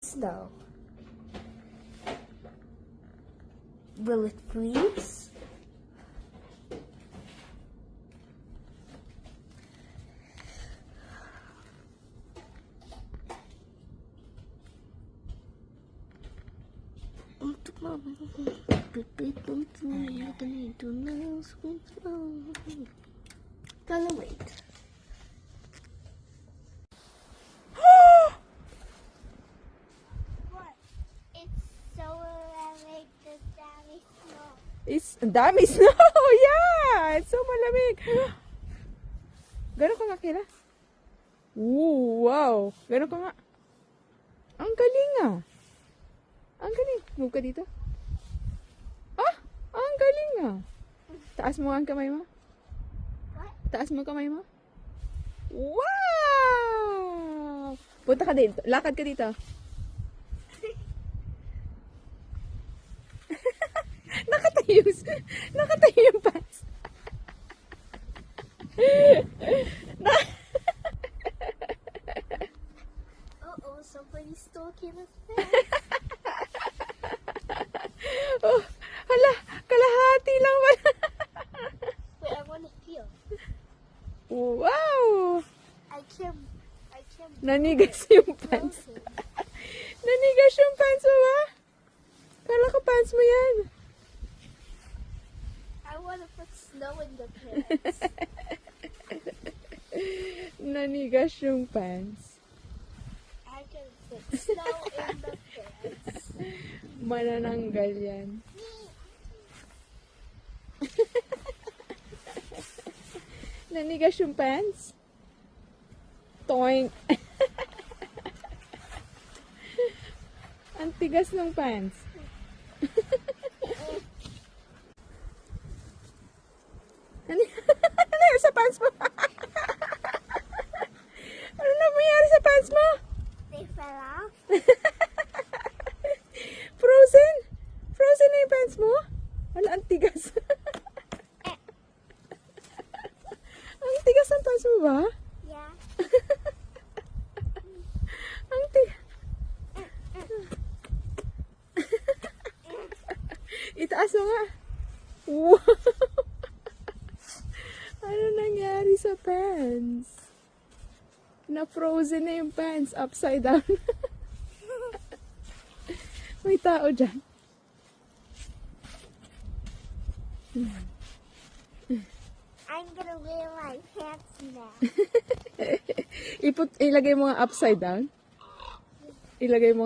Snow. Will it freeze? Gonna wait. It's ang dami snow. Yeah, it's so malamig. Gano'n ka nga, Kira? Ooh, wow. Gano'n ka nga. Ang galing ah. Ang galing. Move ka dito. Ah, ang galing ah. Taas mo ang kamay mo. Taas mo kamay mo. Wow! Punta ka dito. Lakad ka dito. Nakatayo yung pants. Uh-oh, somebody's stalking us there. Oh, hala, kalahati lang pala. Wait, I wanna feel. Wow! I can't Nanigas yung pants. frozen. Nanigas yung pants mo ba? Kala ko pants mo yan. I wanna put snow in the pants. Nanigas yung pants. I can put snow in the pants. Manananggal yan. Nanigas yung pants? Toink! Ang tigas ng pants. Ano yung sa pants mo? Ano na nangyari sa pants mo? They fell off. Frozen? Frozen na yung pants mo? Wala, ang tigas. Ang tigas ng pants mo ba? Yeah. Ang tigas. Itaas mo nga. Wow! Ano nangyari sa pants? Na-frozen na yung pants. Upside down. May tao dyan. I'm gonna wear my pants now. Ilagay mo nga upside down. Ilagay mo nga